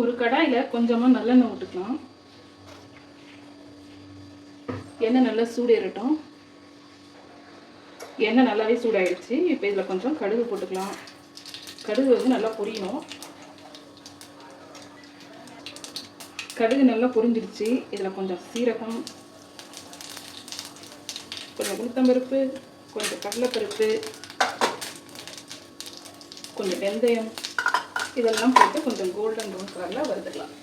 ஒரு கடாயில் கொஞ்சமாக நல்லெண்ணெய் விட்டுக்கலாம். எண்ணெய் நல்லா சூடேறட்டும். எண்ணெய் நல்லாவே சூடாயிடுச்சு. இப்போ இதில் கொஞ்சம் கடுகு போட்டுக்கலாம். கடுகு வந்து நல்லா பொரியணும். கடுகு நல்லா பொரிஞ்சிடுச்சு. இதில் கொஞ்சம் சீரகம், கொஞ்சம் உளுத்தம்பருப்பு, கொஞ்சம் கடலைப்பருப்பு, கொஞ்சம் வெந்தயம் இதெல்லாம் போட்டு கொஞ்சம் கோல்டன் ப்ரௌன் கலரில் வறுத்துக்கலாம்.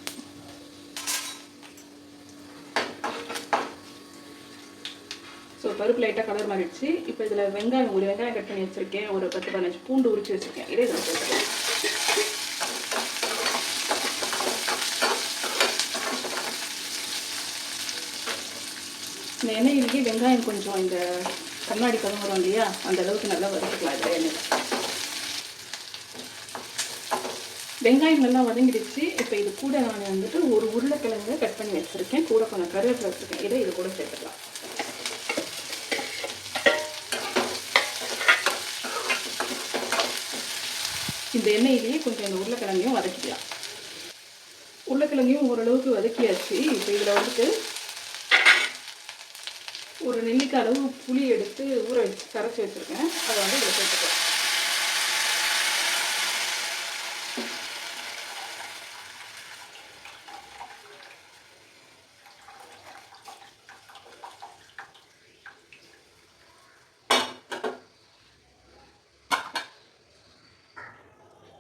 ஸோ பருப்பு லைட்டாக கலர் மாறிடுச்சு. இப்போ இதில் வெங்காயம், ஒரு வெங்காயம் கட் பண்ணி வச்சுருக்கேன். ஒரு 10-15 பூண்டு உரிச்சு வச்சுருக்கேன். இதை இதில் போட்டுக்கலாம். இந்த எண்ணெயிலேயே வெங்காயம் கொஞ்சம் இந்த கண்ணாடி பதம் வரும் இல்லையா, அந்த அளவுக்கு நல்லா வதக்கிக்கலாம். இதில் எண்ணெய் வெங்காயம் நல்லா வதங்கிடுச்சு. இப்போ இது கூட நான் வந்துட்டு ஒரு உருளைக்கிழங்கு கட் பண்ணி வச்சுருக்கேன். கூட கொஞ்சம் கருவேப்பிலை வச்சுருக்கேன். இதை இது கூட சேர்த்துக்கலாம். இந்த எண்ணெயிலேயே கொஞ்சம் இந்த உருளைக்கிழங்கையும் வதக்கிக்கலாம். உருளைக்கிழங்கையும் ஓரளவுக்கு வதக்கியாச்சு. இப்போ இதில் வந்துட்டு ஒரு நெல்லிக்காய் அளவு புளி எடுத்து ஊற வச்சு கரைச்சி வச்சுருக்கேன். அதை வந்து இதில் சேர்த்துக்கலாம்.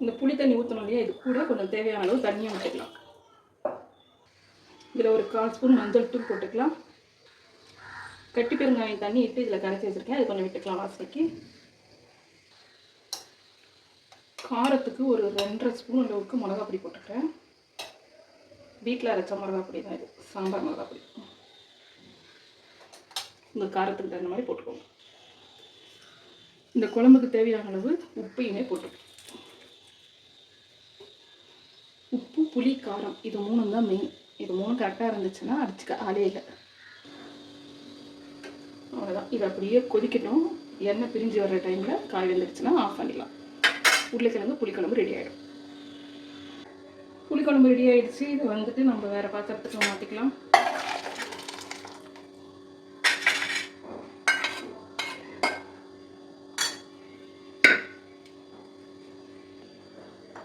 இந்த புளி தண்ணி ஊற்றணும் இல்லையா, இது கூட கொஞ்சம் தேவையான அளவு தண்ணியை ஊற்றிக்கலாம். இதில் ஒரு 1/4 ஸ்பூன் மஞ்சள் தூள் போட்டுக்கலாம். கட்டி பெருங்காயம் தண்ணி இட்டு இதில் கரைச்சி வச்சுருக்கேன். அது கொஞ்சம் விட்டுக்கலாம் வாசனைக்கு. காரத்துக்கு ஒரு 2.5 ஸ்பூன் அளவுக்கு மிளகா பொடி போட்டுக்கிறேன். வீட்டில் அரைச்ச மிளகா பொடி தான் இது, சாம்பார் மிளகா பொடி. இந்த காரத்துக்கு தகுந்த மாதிரி போட்டுக்கோங்க. இந்த குழம்புக்கு தேவையான அளவு உப்பையுமே போட்டுக்கோங்க. உப்பு, புளி, காரம் இது 3 தான் மெயின். இது 3 கரெக்டாக இருந்துச்சுன்னா அடிச்சுக்க ஆளே இல்லை. அவ்வளோதான். இது அப்படியே கொதிக்கட்டும். எண்ணெய் பிரிஞ்சு வர்ற டைமில் காய் வெந்துடுச்சுன்னா ஆஃப் பண்ணிடலாம். உருளைக்கிழங்கு புளிக்குழம்பு ரெடி ஆகிடும். புளிக்குழம்பு ரெடி ஆகிடுச்சு. இது வந்துட்டு நம்ம வேறு பாத்திரத்துக்கு மாற்றிக்கலாம்.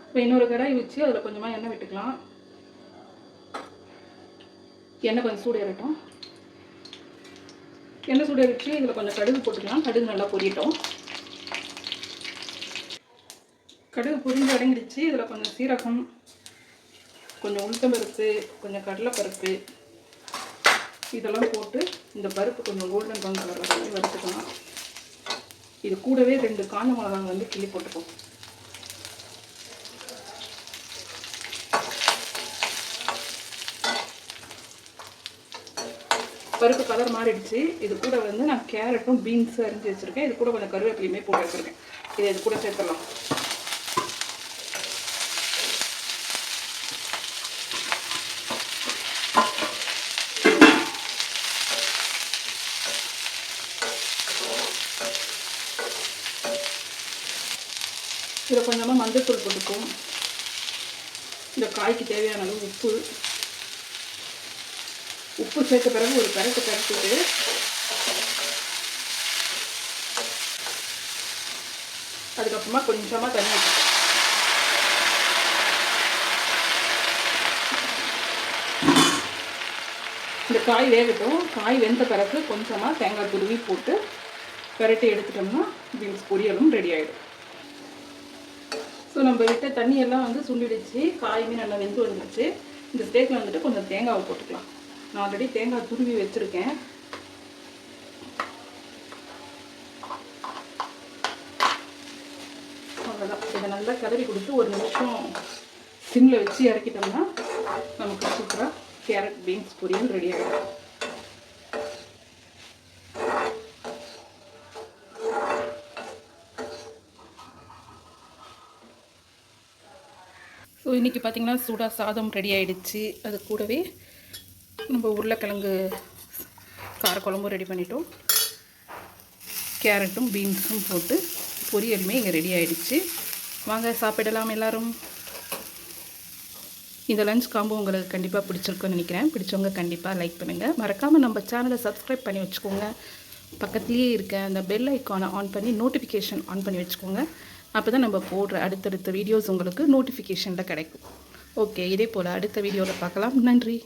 இப்போ இன்னொரு கடாய் வச்சு அதில் கொஞ்சமாக எண்ணெய் விட்டுக்கலாம். எண்ணெய் கொஞ்சம் சூடேறட்டும். எண்ணெய் சூடேறிச்சு. இதில் கொஞ்சம் கடுகு போட்டுக்கலாம். கடுகு நல்லா பொரியட்டும். கடுகு பொரிஞ்சு அடங்கிடுச்சு. இதில் கொஞ்சம் சீரகம், கொஞ்சம் உளுத்தம்பருப்பு, கொஞ்சம் கடலைப்பருப்பு இதெல்லாம் போட்டு இந்த பருப்பு கொஞ்சம் கோல்டன் ப்ரௌன் கலரில் வந்து வறுத்துக்கலாம். இது கூடவே 2 காஞ்ச மிளகாய் வந்து கிள்ளி போட்டுப்போம். பருப்பு கலர் மாறிடுச்சு. இது கூட வந்து நான் கேரட்டும் பீன்ஸும் அரிஞ்சு வச்சுருக்கேன். இது கூட கொஞ்சம் கருவேப்பிலையுமே போட்டு வச்சுருக்கேன். இதை இது கூட சேர்த்துடலாம். இதில் கொஞ்சமாக மஞ்சள் தூள் போட்டுக்கும். இந்த காய்க்கு தேவையான அளவு உப்பு சேர்த்த பிறகு ஒரு கரைச்சிட்டு அதுக்கப்புறமா கொஞ்சமாக தண்ணி ஊற்றணும். இந்த காய் வேகட்டும். காய் வெந்த பிறகு கொஞ்சமாக தேங்காய் துருவி போட்டு பெரட்டி எடுத்துட்டோம்னா பீன்ஸ் பொரியலும் ரெடி ஆகிடும். ஸோ நம்ம விட்ட தண்ணியெல்லாம் வந்து சுண்டிடுச்சு. காயுமே நல்லா வெந்து வந்துடுச்சு. இந்த ஸ்டேஜில் வந்துட்டு கொஞ்சம் தேங்காவை போட்டுக்கலாம். நான் ஆல்ரெடி தேங்காய் துருவி வச்சுருக்கேன். அவ்வளோதான். இதை நல்லா கிளறி கொடுத்து ஒரு நிமிஷம் சிம்மில் வச்சு இறக்கிட்டோம்னா நமக்கு சூப்பராக கேரட் பீன்ஸ் பொரியல் ரெடி ஆகிடும். ஸோ இன்றைக்கி பார்த்திங்கன்னா சூடாக சாதம் ரெடி ஆகிடுச்சு. அது கூடவே நம்ம உருளைக்கிழங்கு காரக்குழம்பும் ரெடி பண்ணிட்டோம். கேரட்டும் பீன்ஸும் போட்டு பொரியலுமே இங்கே ரெடி ஆகிடுச்சு. வாங்க சாப்பிடலாம் எல்லோரும். இந்த லஞ்ச் காம்போ உங்களுக்கு கண்டிப்பாக பிடிச்சிருக்குன்னு நினைக்கிறேன். பிடிச்சவங்க கண்டிப்பாக லைக் பண்ணுங்கள். மறக்காமல் நம்ம சேனலை சப்ஸ்கிரைப் பண்ணி வச்சுக்கோங்க. பக்கத்துலேயே இருக்க அந்த பெல் ஐக்கானை ஆன் பண்ணி நோட்டிஃபிகேஷன் ஆன் பண்ணி வச்சுக்கோங்க. அப்போ தான் நம்ம போடுற அடுத்தடுத்த வீடியோஸ் உங்களுக்கு நோட்டிஃபிகேஷனில் கிடைக்கும். ஓகே, இதே போல் அடுத்த வீடியோவில் பார்க்கலாம். நன்றி.